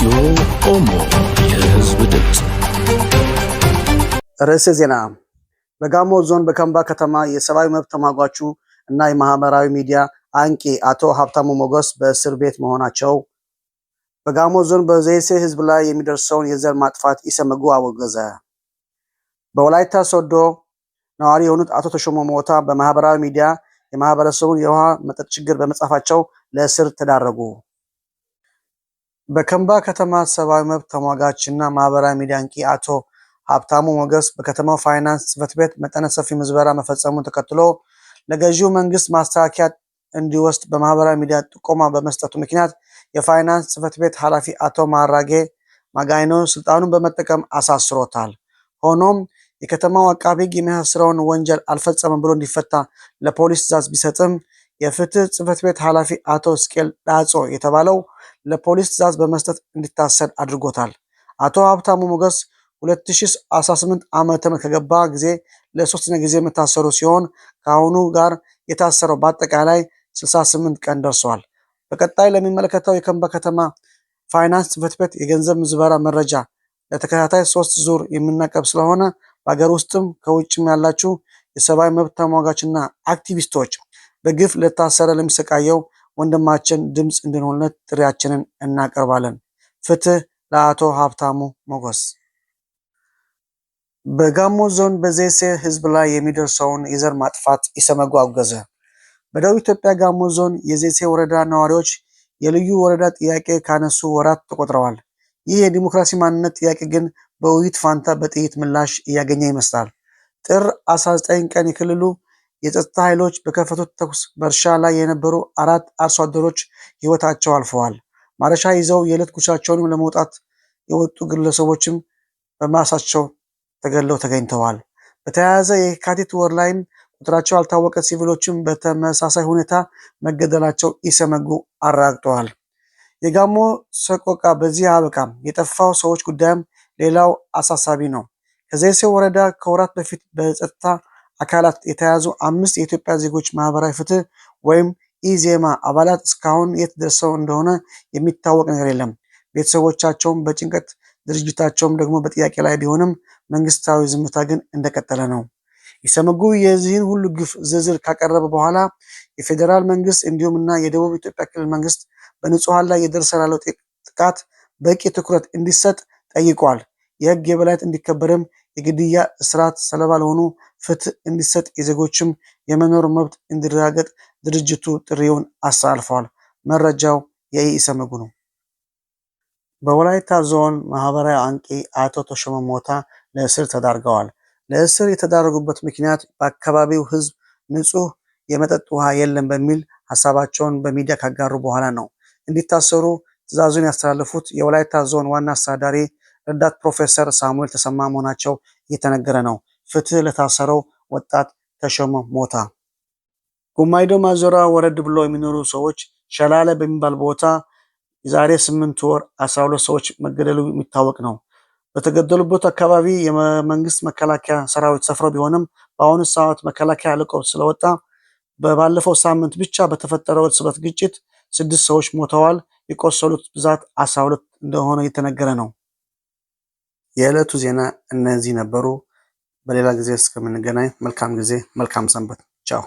ኢትዮ ኦሞ የህዝብ ድምፅ። ርዕሰ ዜና። በጋሞ ዞን በከምባ ከተማ የሰብአዊ መብት ተሟጋቹ እና የማህበራዊ ሚዲያ አንቂ አቶ ሀብታሙ ሞገስ በእስር ቤት መሆናቸው፣ በጋሞ ዞን በዘይሴ ህዝብ ላይ የሚደርሰውን የዘር ማጥፋት ኢሰመጉ አወገዘ፣ በወላይታ ሶዶ ነዋሪ የሆኑት አቶ ተሾመ ሞታ በማህበራዊ ሚዲያ የማህበረሰቡን የውሃ መጠጥ ችግር በመጻፋቸው ለእስር ተዳረጉ። በከምባ ከተማ ሰብአዊ መብት ተሟጋች እና ማህበራዊ ሚዲያ አንቂ አቶ ሀብታሙ ሞገስ በከተማው ፋይናንስ ጽሕፈት ቤት መጠነ ሰፊ ምዝበራ መፈጸሙን ተከትሎ ለገዢው መንግስት ማስተካከያ እንዲወስድ በማህበራዊ ሚዲያ ጥቆማ በመስጠቱ ምክንያት የፋይናንስ ጽሕፈት ቤት ኃላፊ አቶ ማራጌ ማጋይኖ ስልጣኑን በመጠቀም አሳስሮታል። ሆኖም የከተማው አቃቤ ሕግ የሚያስረውን ወንጀል አልፈጸመም ብሎ እንዲፈታ ለፖሊስ ትዕዛዝ ቢሰጥም የፍትህ ጽሕፈት ቤት ኃላፊ አቶ ስቄል ዳጾ የተባለው ለፖሊስ ትዕዛዝ በመስጠት እንዲታሰር አድርጎታል። አቶ ሀብታሙ ሞገስ 2018 ዓ.ም ከገባ ጊዜ ለሶስተኛ ጊዜ የታሰሩ ሲሆን ከአሁኑ ጋር የታሰረው በአጠቃላይ 68 ቀን ደርሷል። በቀጣይ ለሚመለከተው የከምባ ከተማ ፋይናንስ ጽሕፈት ቤት የገንዘብ ምዝበራ መረጃ ለተከታታይ 3 ዙር የሚናቀርብ ስለሆነ በሀገር ውስጥም ከውጭም ያላችሁ የሰብአዊ መብት ተሟጋችና አክቲቪስቶች በግፍ ለታሰረ ለሚሰቃየው ወንድማችን ድምፅ እንድንሆንለት ጥሪያችንን እናቀርባለን። ፍትህ ለአቶ ሀብታሙ ሞገስ። በጋሞ ዞን በዘይሴ ህዝብ ላይ የሚደርሰውን የዘር ማጥፋት ኢሰመጉ አወገዘ። በደቡብ ኢትዮጵያ ጋሞ ዞን የዘይሴ ወረዳ ነዋሪዎች የልዩ ወረዳ ጥያቄ ካነሱ ወራት ተቆጥረዋል። ይህ የዲሞክራሲ ማንነት ጥያቄ ግን በውይይት ፋንታ በጥይት ምላሽ እያገኘ ይመስላል። ጥር 19 ቀን የክልሉ የጸጥታ ኃይሎች በከፈቱት ተኩስ በእርሻ ላይ የነበሩ 4 አርሶ አደሮች ህይወታቸው አልፈዋል። ማረሻ ይዘው የዕለት ጉርሳቸውን ለመውጣት የወጡ ግለሰቦችም በማሳቸው ተገድለው ተገኝተዋል። በተያያዘ የካቲት ወር ላይም ቁጥራቸው ያልታወቀ ሲቪሎችም በተመሳሳይ ሁኔታ መገደላቸው ኢሰመጉ አረጋግጠዋል። የጋሞ ሰቆቃ በዚህ አበቃም። የጠፋው ሰዎች ጉዳይም ሌላው አሳሳቢ ነው። ከዘይሴ ወረዳ ከወራት በፊት በጸጥታ አካላት የተያዙ 5 የኢትዮጵያ ዜጎች ማህበራዊ ፍትህ ወይም ኢዜማ አባላት እስካሁን የት ደርሰው እንደሆነ የሚታወቅ ነገር የለም። ቤተሰቦቻቸውም በጭንቀት ድርጅታቸውም ደግሞ በጥያቄ ላይ ቢሆንም መንግስታዊ ዝምታ ግን እንደቀጠለ ነው። ኢሰመጉ የዚህን ሁሉ ግፍ ዝርዝር ካቀረበ በኋላ የፌዴራል መንግስት እንዲሁም እና የደቡብ ኢትዮጵያ ክልል መንግስት በንጹሃን ላይ የደረሰ ላለው ጥቃት በቂ ትኩረት እንዲሰጥ ጠይቋል። የህግ የበላይነት እንዲከበርም የግድያ እስራት ሰለባ ለሆኑ ፍትህ እንዲሰጥ የዜጎችም የመኖር መብት እንዲረጋገጥ ድርጅቱ ጥሪውን አስተላልፈዋል። መረጃው የኢሰመጉ ነው። በወላይታ ዞን ማህበራዊ አንቂ አቶ ተሾመ ሞታ ለእስር ተዳርገዋል። ለእስር የተዳረጉበት ምክንያት በአካባቢው ህዝብ ንጹህ የመጠጥ ውሃ የለም በሚል ሀሳባቸውን በሚዲያ ካጋሩ በኋላ ነው። እንዲታሰሩ ትዕዛዙን ያስተላለፉት የወላይታ ዞን ዋና አስተዳዳሪ ረዳት ፕሮፌሰር ሳሙኤል ተሰማ መሆናቸው እየተነገረ ነው። ፍትህ ለታሰረው ወጣት ተሾመ ሞታ። ጉማይዶ ማዞራ ወረድ ብሎ የሚኖሩ ሰዎች ሸላለ በሚባል ቦታ የዛሬ 8 ወር 12 ሰዎች መገደሉ የሚታወቅ ነው። በተገደሉበት አካባቢ የመንግስት መከላከያ ሰራዊት ሰፍሮ ቢሆንም በአሁኑ ሰዓት መከላከያ ልቆ ስለወጣ በባለፈው ሳምንት ብቻ በተፈጠረው እርስ በርስ ግጭት 6 ሰዎች ሞተዋል። የቆሰሉት ብዛት 12 እንደሆነ እየተነገረ ነው። የዕለቱ ዜና እነዚህ ነበሩ። በሌላ ጊዜ እስከምንገናኝ መልካም ጊዜ፣ መልካም ሰንበት። ቻው።